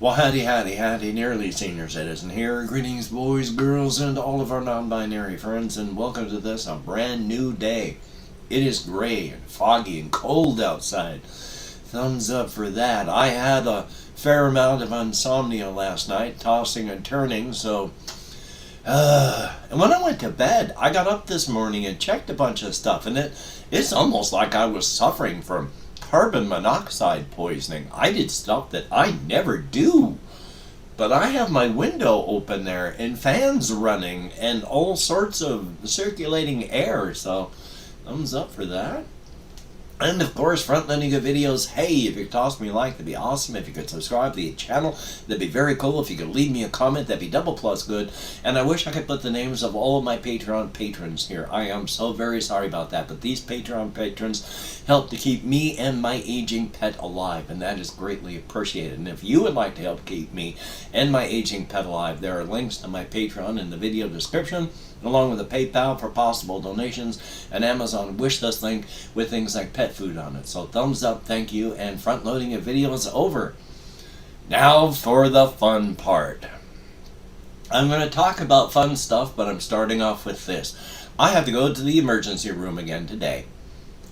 Well, howdy, nearly senior citizen here. Greetings, boys, girls, and all of our non-binary friends, and welcome to this, a brand new day. It is gray and foggy and cold outside. Thumbs up for that. I had a fair amount of insomnia last night, tossing and turning, and when I went to bed, I got up this morning and checked a bunch of stuff, and it's almost like I was suffering from carbon monoxide poisoning. I did stuff that I never do. But I have my window open there and fans running and all sorts of circulating air, so thumbs up for that. And of course, front-loading videos. Hey, if you could toss me a like, that'd be awesome. If you could subscribe to the channel, that'd be very cool. If you could leave me a comment, that'd be double plus good. And I wish I could put the names of all of my Patreon patrons here. I am so very sorry about that, but these Patreon patrons help to keep me and my aging pet alive, and that is greatly appreciated. And if you would like to help keep me and my aging pet alive, there are links to my Patreon in the video description, along with a PayPal for possible donations, an Amazon wishlist link with things like pet food on it. So thumbs up, thank you, and front-loading of video is over. Now for the fun part. I'm going to talk about fun stuff, but I'm starting off with this. I have to go to the emergency room again today.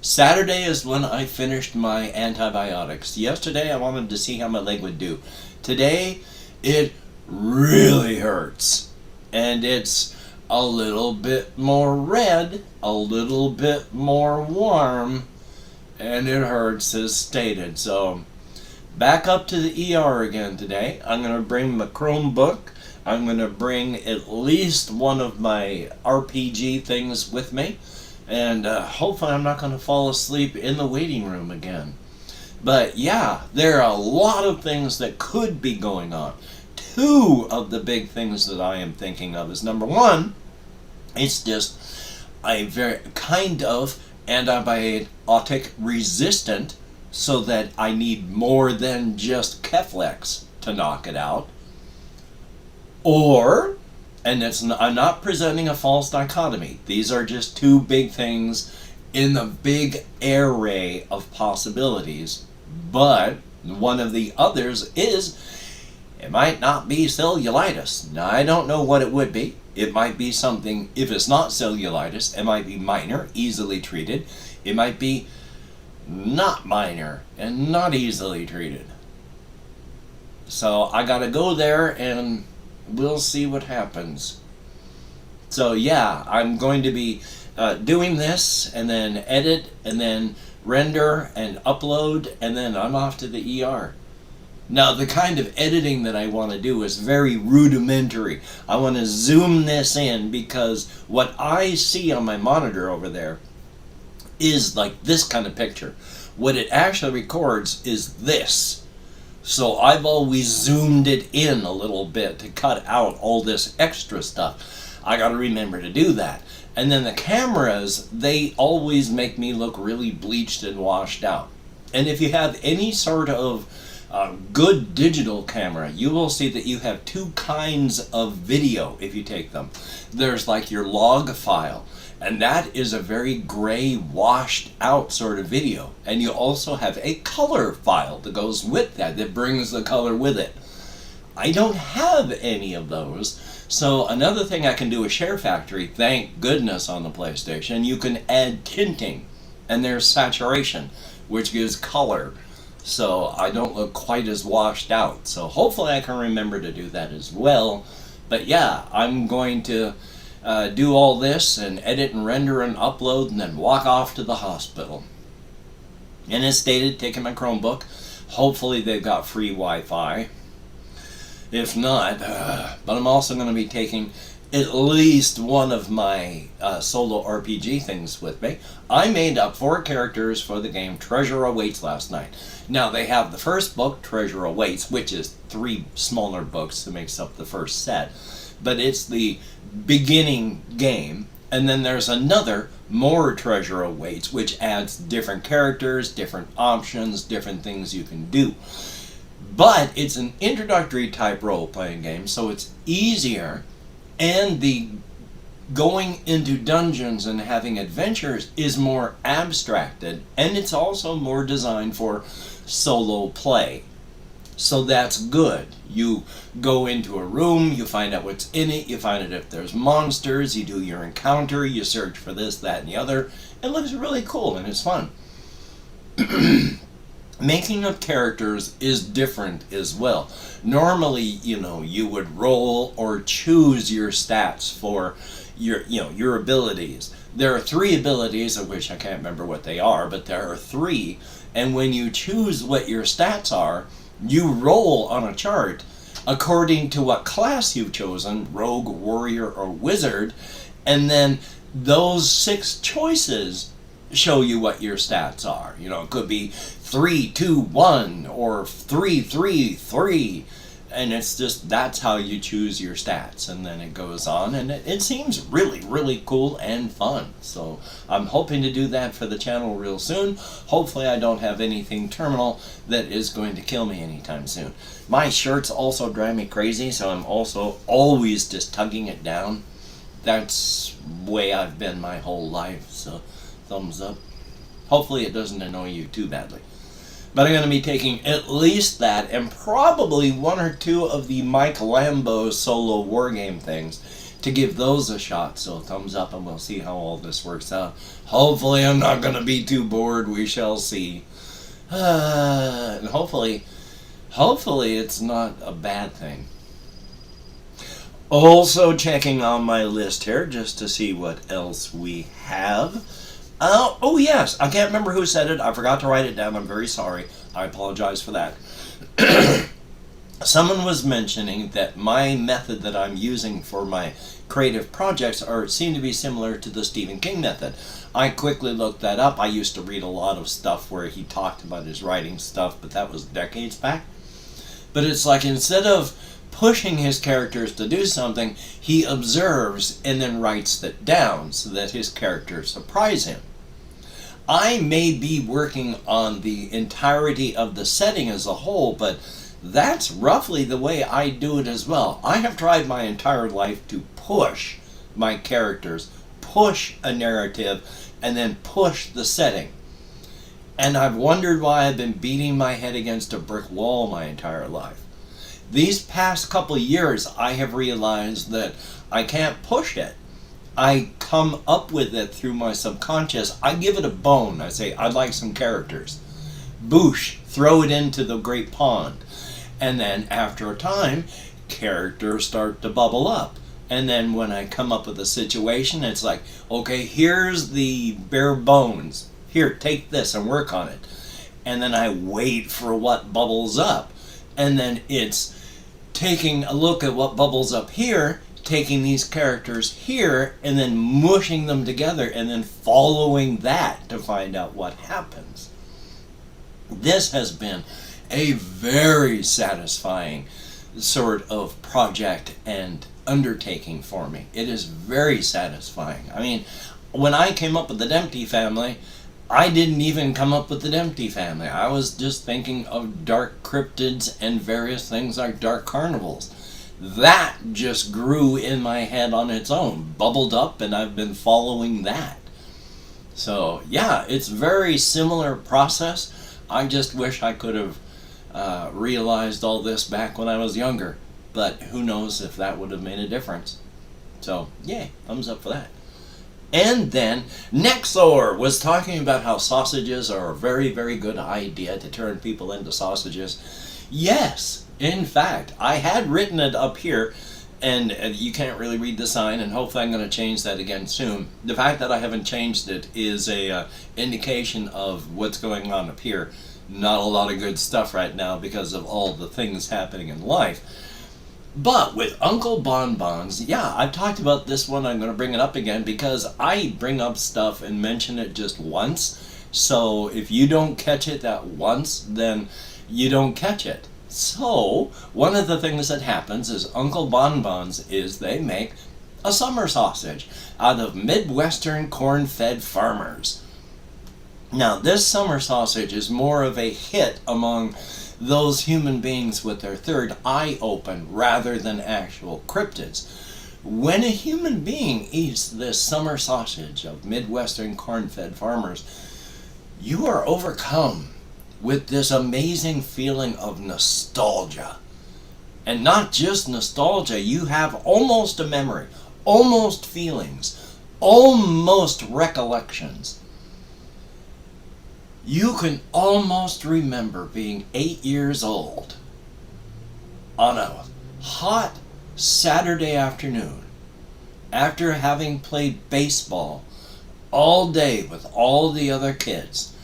Saturday is when I finished my antibiotics. Yesterday I wanted to see how my leg would do. Today it really hurts, and it's a little bit more red, a little bit more warm, and it hurts as stated. So back up to the ER again today. I'm going to bring my Chromebook. I'm going to bring at least one of my RPG things with me, and hopefully I'm not going to fall asleep in the waiting room again. But yeah, there are a lot of things that could be going on. Two of the big things that I am thinking of is, number one, it's just a very kind of antibiotic resistant, so that I need more than just Keflex to knock it out. Or, and I'm not presenting a false dichotomy. These are just two big things in the big array of possibilities. But one of the others is, it might not be cellulitis. Now, I don't know what it would be. It might be something, if it's not cellulitis, it might be minor, easily treated. It might be not minor and not easily treated. So I gotta go there and we'll see what happens. So yeah, I'm going to be doing this and then edit and then render and upload, and then I'm off to the ER. Now, the kind of editing that I want to do is very rudimentary. I want to zoom this in because what I see on my monitor over there is like this kind of picture. What it actually records is this. So I've always zoomed it in a little bit to cut out all this extra stuff. I got to remember to do that. And then the cameras, they always make me look really bleached and washed out. And if you have any sort of good digital camera, you will see that you have two kinds of video if you take them. There's like your log file, and that is a very gray, washed out sort of video. And you also have a color file that goes with that brings the color with it. I don't have any of those. So another thing I can do with Share Factory, thank goodness on the PlayStation, you can add tinting, and there's saturation, which gives color. So I don't look quite as washed out. So hopefully I can remember to do that as well. But yeah, I'm going to do all this and edit and render and upload and then walk off to the hospital. And as stated, taking my Chromebook. Hopefully they've got free Wi-Fi. If not, but I'm also going to be taking at least one of my solo RPG things with me. I made up 4 characters for the game Treasure Awaits last night. Now, they have the first book, Treasure Awaits, which is 3 smaller books that makes up the first set. But it's the beginning game. And then there's another, More Treasure Awaits, which adds different characters, different options, different things you can do. But it's an introductory type role-playing game, so it's easier. And the going into dungeons and having adventures is more abstracted, and it's also more designed for solo play. So that's good. You go into a room, you find out what's in it, you find out if there's monsters, you do your encounter, you search for this, that, and the other. It looks really cool and it's fun. Making up characters is different as well. Normally, you would roll or choose your stats for your abilities. There are 3 abilities, of which I can't remember what they are, but there are 3. And when you choose what your stats are, you roll on a chart according to what class you've chosen, rogue, warrior, or wizard, and then those 6 choices show you what your stats are. It could be 3, 2, 1 or 3, 3, 3. And it's just, that's how you choose your stats. And then it goes on, and it seems really, really cool and fun. So I'm hoping to do that for the channel real soon. Hopefully I don't have anything terminal that is going to kill me anytime soon. My shirts also drive me crazy, so I'm also always just tugging it down. That's the way I've been my whole life, so thumbs up. Hopefully it doesn't annoy you too badly. But I'm going to be taking at least that and probably 1 or 2 of the Mike Lambo solo wargame things to give those a shot. So thumbs up and we'll see how all this works out. Hopefully I'm not going to be too bored. We shall see. And hopefully it's not a bad thing. Also checking on my list here just to see what else we have. Oh yes, I can't remember who said it. I forgot to write it down. I'm very sorry. I apologize for that. Someone was mentioning that my method that I'm using for my creative projects seem to be similar to the Stephen King method. I quickly looked that up. I used to read a lot of stuff where he talked about his writing stuff, but that was decades back. But it's like, instead of pushing his characters to do something, he observes and then writes that down so that his characters surprise him. I may be working on the entirety of the setting as a whole, but that's roughly the way I do it as well. I have tried my entire life to push my characters, push a narrative, and then push the setting. And I've wondered why I've been beating my head against a brick wall my entire life. These past couple years, I have realized that I can't push it. I come up with it through my subconscious. I give it a bone. I say, I'd like some characters. Boosh, throw it into the great pond. And then after a time, characters start to bubble up. And then when I come up with a situation, it's like, okay, here's the bare bones. Here, take this and work on it. And then I wait for what bubbles up. And then it's taking a look at what bubbles up here, taking these characters here, and then mushing them together, and then following that to find out what happens. This has been a very satisfying sort of project and undertaking for me. It is very satisfying. I mean, when I came up with the Dempty family, I didn't even come up with the Dempty family. I was just thinking of dark cryptids and various things like dark carnivals. That just grew in my head on its own, bubbled up, and I've been following that. So yeah, it's a very similar process. I just wish I could have realized all this back when I was younger, but who knows if that would have made a difference. So yay, thumbs up for that. And then Nexor was talking about how sausages are a very, very good idea to turn people into sausages. Yes, in fact, I had written it up here, and you can't really read the sign, and hopefully I'm going to change that again soon. The fact that I haven't changed it is a indication of what's going on up here. Not a lot of good stuff right now because of all the things happening in life. But with Uncle Bonbons, yeah, I've talked about this one. I'm going to bring it up again because I bring up stuff and mention it just once. So if you don't catch it that once, then you don't catch it. So one of the things that happens is Uncle Bonbons is they make a summer sausage out of Midwestern corn-fed farmers. Now this summer sausage is more of a hit among those human beings with their third eye open rather than actual cryptids. When a human being eats this summer sausage of Midwestern corn-fed farmers, you are overcome with this amazing feeling of nostalgia. And not just nostalgia, you have almost a memory, almost feelings, almost recollections. You can almost remember being 8 years old on a hot Saturday afternoon after having played baseball all day with all the other kids.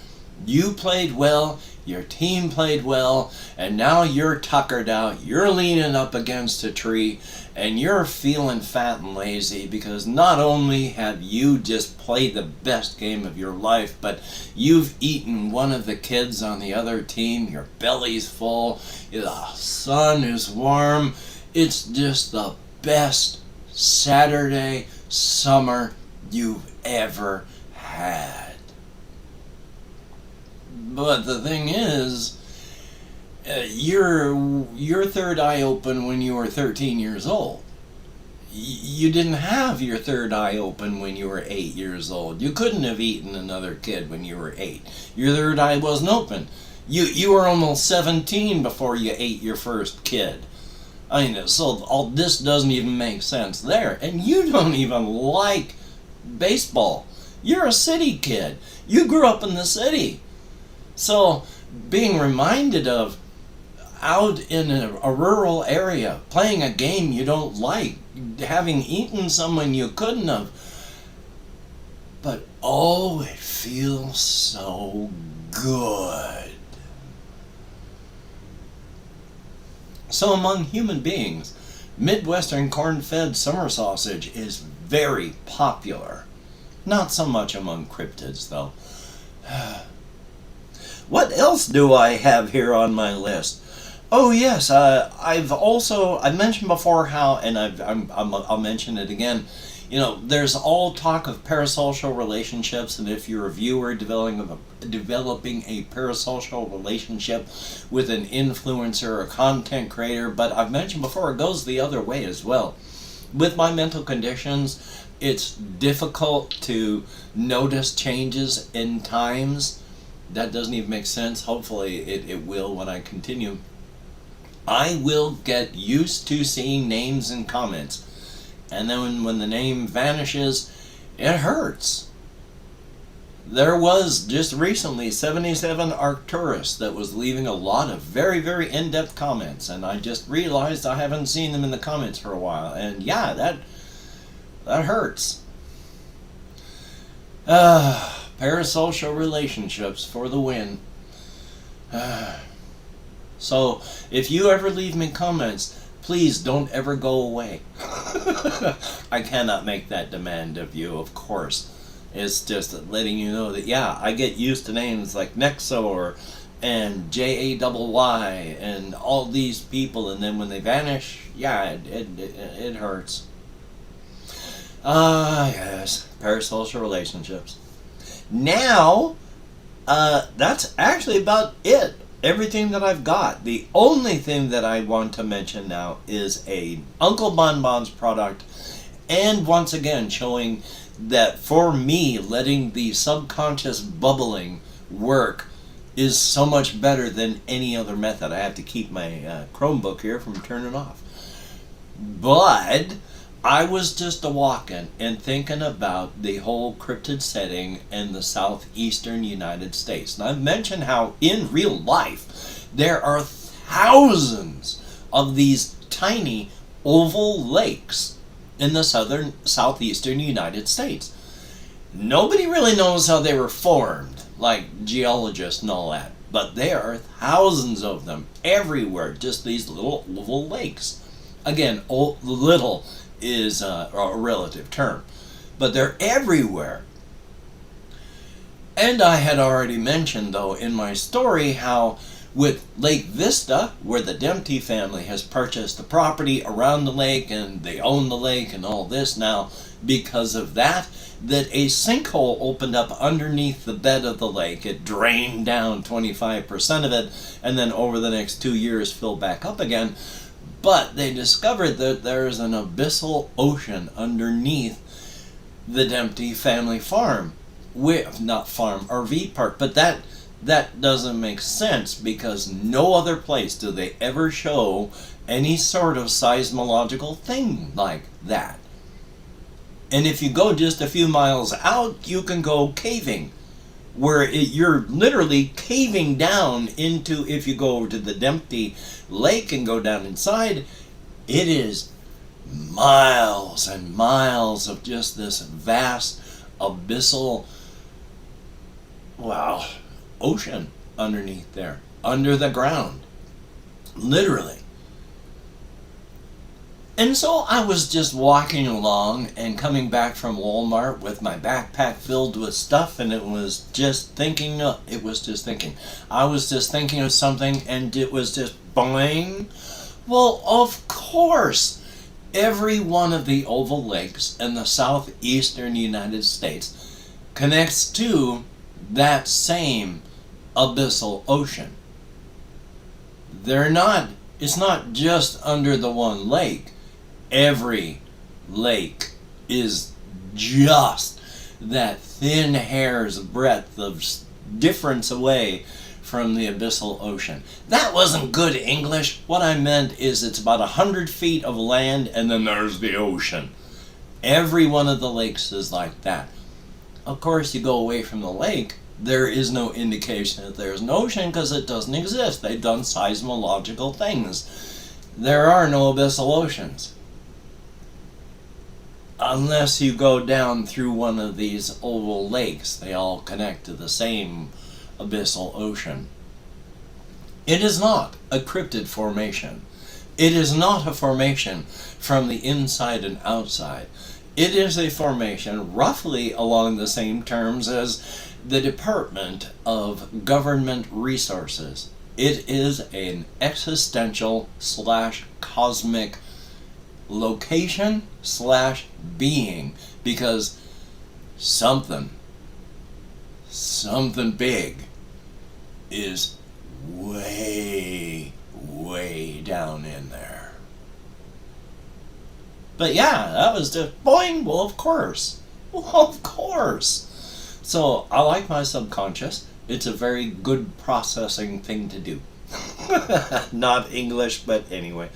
You played well, your team played well, and now you're tuckered out, you're leaning up against a tree, and you're feeling fat and lazy because not only have you just played the best game of your life, but you've eaten one of the kids on the other team, your belly's full, the sun is warm, it's just the best Saturday summer you've ever had. But the thing is, your third eye opened when you were 13 years old. You didn't have your third eye open when you were 8 years old. You couldn't have eaten another kid when you were 8. Your third eye wasn't open. You were almost 17 before you ate your first kid. I mean, so all this doesn't even make sense there. And you don't even like baseball. You're a city kid. You grew up in the city. So being reminded of out in a rural area, playing a game you don't like, having eaten someone you couldn't have, but oh, it feels so good. So among human beings, Midwestern corn-fed summer sausage is very popular. Not so much among cryptids, though. What else do I have here on my list? Oh yes, I've mentioned before how, and I'll mention it again. You know, there's all talk of parasocial relationships, and if you're a viewer developing a parasocial relationship with an influencer or content creator, but I've mentioned before it goes the other way as well. With my mental conditions, it's difficult to notice changes in times. That doesn't even make sense. Hopefully it will when I continue. I will get used to seeing names and comments. And then when the name vanishes, it hurts. There was just recently 77 Arcturus that was leaving a lot of very, very in-depth comments. And I just realized I haven't seen them in the comments for a while. And yeah, that hurts. Parasocial relationships for the win. So, if you ever leave me comments, please don't ever go away. I cannot make that demand of you, of course. It's just letting you know that, yeah, I get used to names like Nexor and JAYY and all these people, and then when they vanish, yeah, it hurts. Yes, parasocial relationships. Now, that's actually about it. Everything that I've got. The only thing that I want to mention now is a Uncle Bonbon's product, and once again showing that for me, letting the subconscious bubbling work is so much better than any other method. I have to keep my Chromebook here from turning off. But I was just a-walking and thinking about the whole cryptid setting in the southeastern United States. And I've mentioned how in real life there are thousands of these tiny oval lakes in the southeastern United States. Nobody really knows how they were formed, like geologists and all that. But there are thousands of them everywhere, just these little oval lakes. Again, little is a relative term, but they're everywhere. And I had already mentioned, though, in my story how with Lake Vista, where the Dempsey family has purchased the property around the lake and they own the lake and all this now, because of that a sinkhole opened up underneath the bed of the lake. It drained down 25% of it, and then over the next 2 years filled back up again. But they discovered that there's an abyssal ocean underneath the Dempsey family farm. Not farm, RV park, but that that doesn't make sense because no other place do they ever show any sort of seismological thing like that. And if you go just a few miles out, you can go caving, where you're literally caving down into, if you go over to the Dempsey Lake and go down inside, it is miles and miles of just this vast abyssal, wow, ocean underneath there, under the ground, literally. And so I was just walking along and coming back from Walmart with my backpack filled with stuff, and I was just thinking of something, and it was just bang. Well, of course, every one of the oval lakes in the southeastern United States connects to that same abyssal ocean. It's not just under the one lake. Every lake is just that thin hair's breadth of difference away from the abyssal ocean. That wasn't good English. What I meant is it's about 100 feet of land and then there's the ocean. Every one of the lakes is like that. Of course, you go away from the lake, there is no indication that there's an ocean because it doesn't exist. They've done seismological things. There are no abyssal oceans. Unless you go down through one of these oval lakes, they all connect to the same abyssal ocean. It is not a cryptid formation. It is not a formation from the inside and outside. It is a formation roughly along the same terms as the Department of Government Resources. It is an existential / cosmic location / being, because something big is way down in there. But yeah, that was just boing. Well, of course. So I like my subconscious. It's a very good processing thing to do. Not English, but anyway.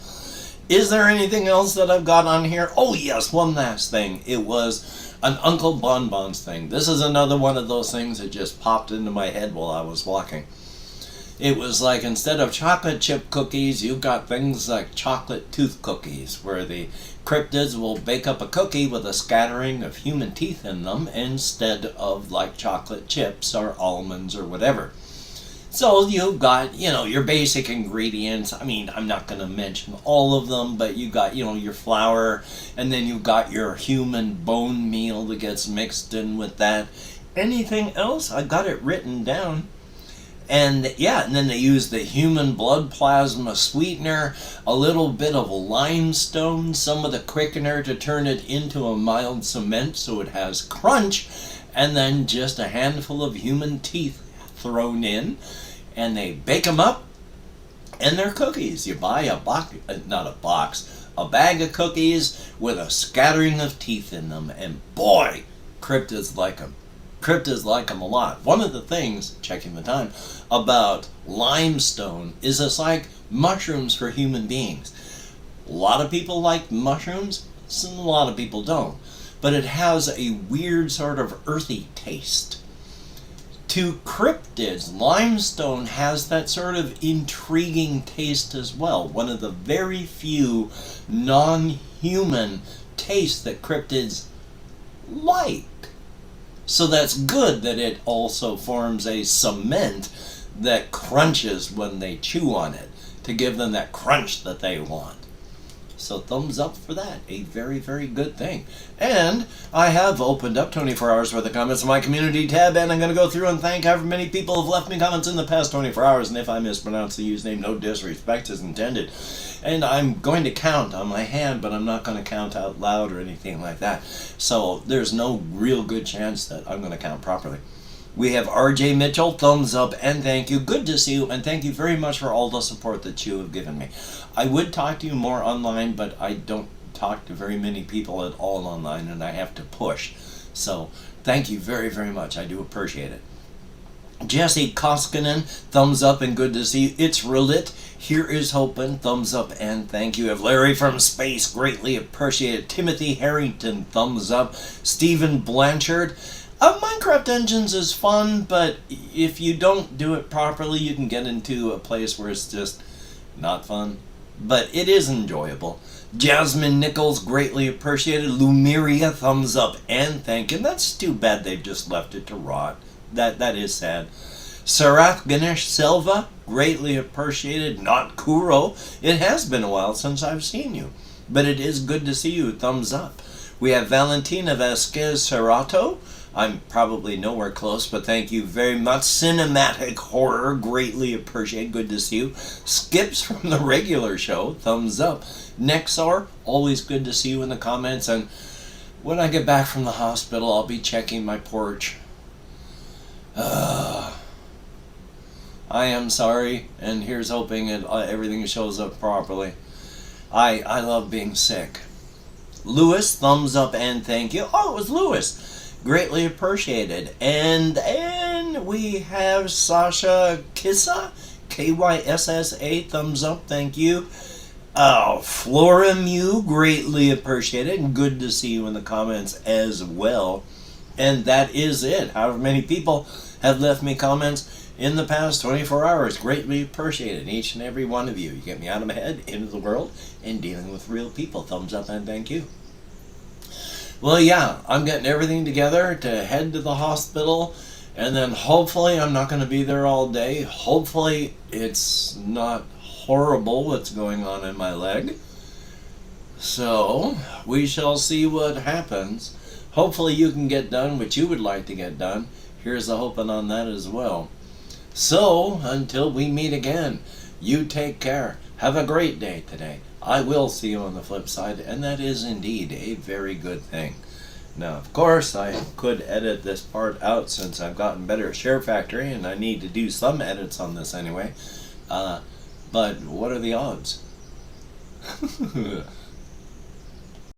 Is there anything else that I've got on here? Oh yes, one last thing. It was an Uncle Bonbons thing. This is another one of those things that just popped into my head while I was walking. It was like, instead of chocolate chip cookies, you've got things like chocolate tooth cookies, where the cryptids will bake up a cookie with a scattering of human teeth in them instead of like chocolate chips or almonds or whatever. So you've got, your basic ingredients. I mean, I'm not going to mention all of them, but you got, your flour, and then you've got your human bone meal that gets mixed in with that. Anything else? I got it written down. And yeah, and then they use the human blood plasma sweetener, a little bit of limestone, some of the quickener to turn it into a mild cement so it has crunch, and then just a handful of human teeth thrown in, and they bake them up, and they're cookies. You buy a bag of cookies with a scattering of teeth in them, and boy, cryptids like them. Cryptids like them a lot. One of the things, checking the time, about limestone is it's like mushrooms for human beings. A lot of people like mushrooms, and a lot of people don't. But it has a weird sort of earthy taste. To cryptids, limestone has that sort of intriguing taste as well. One of the very few non-human tastes that cryptids like. So that's good that it also forms a cement that crunches when they chew on it to give them that crunch that they want. So thumbs up for that. A very, very good thing. And I have opened up 24 hours worth of comments in my community tab, and I'm going to go through and thank however many people have left me comments in the past 24 hours. And if I mispronounce the username, no disrespect is intended. And I'm going to count on my hand, but I'm not going to count out loud or anything like that. So there's no real good chance that I'm going to count properly. We have RJ Mitchell, thumbs up and thank you. Good to see you, and thank you very much for all the support that you have given me. I would talk to you more online, but I don't talk to very many people at all online, and I have to push. So thank you very, very much. I do appreciate it. Jesse Koskinen, thumbs up and good to see you. It's Relit. Here is hoping, thumbs up and thank you. If Larry from Space, greatly appreciated. Timothy Harrington, thumbs up. Stephen Blanchard. Minecraft Engines is fun, but if you don't do it properly, you can get into a place where it's just not fun. But it is enjoyable. Jasmine Nichols, greatly appreciated. Lumeria, thumbs up and thank you. That's too bad they've just left it to rot. That is sad. Sarath Ganesh Silva, greatly appreciated. Not Kuro. It has been a while since I've seen you, but it is good to see you. Thumbs up. We have Valentina Vasquez Serrato. I'm probably nowhere close, but thank you very much. Cinematic Horror, greatly appreciate. Good to see you. Skips from the regular show, thumbs up. Nexar, always good to see you in the comments. And when I get back from the hospital, I'll be checking my porch. I am sorry, and here's hoping everything shows up properly. I love being sick. Lewis, thumbs up and thank you. Oh, it was Lewis. Greatly appreciated. And we have Sasha Kissa, KYSSA, thumbs up, thank you. Oh, Flora Mew, greatly appreciated, and good to see you in the comments as well. And that is it. However many people have left me comments in the past 24 hours. Greatly appreciated, each and every one of you. You get me out of my head, into the world, and dealing with real people. Thumbs up and thank you. Well, yeah, I'm getting everything together to head to the hospital, and then hopefully I'm not going to be there all day. Hopefully it's not horrible what's going on in my leg. So, we shall see what happens. Hopefully you can get done what you would like to get done. Here's the hoping on that as well. So, until we meet again, you take care. Have a great day today. I will see you on the flip side, and that is indeed a very good thing. Now, of course, I could edit this part out since I've gotten better at Share Factory, and I need to do some edits on this anyway. But what are the odds?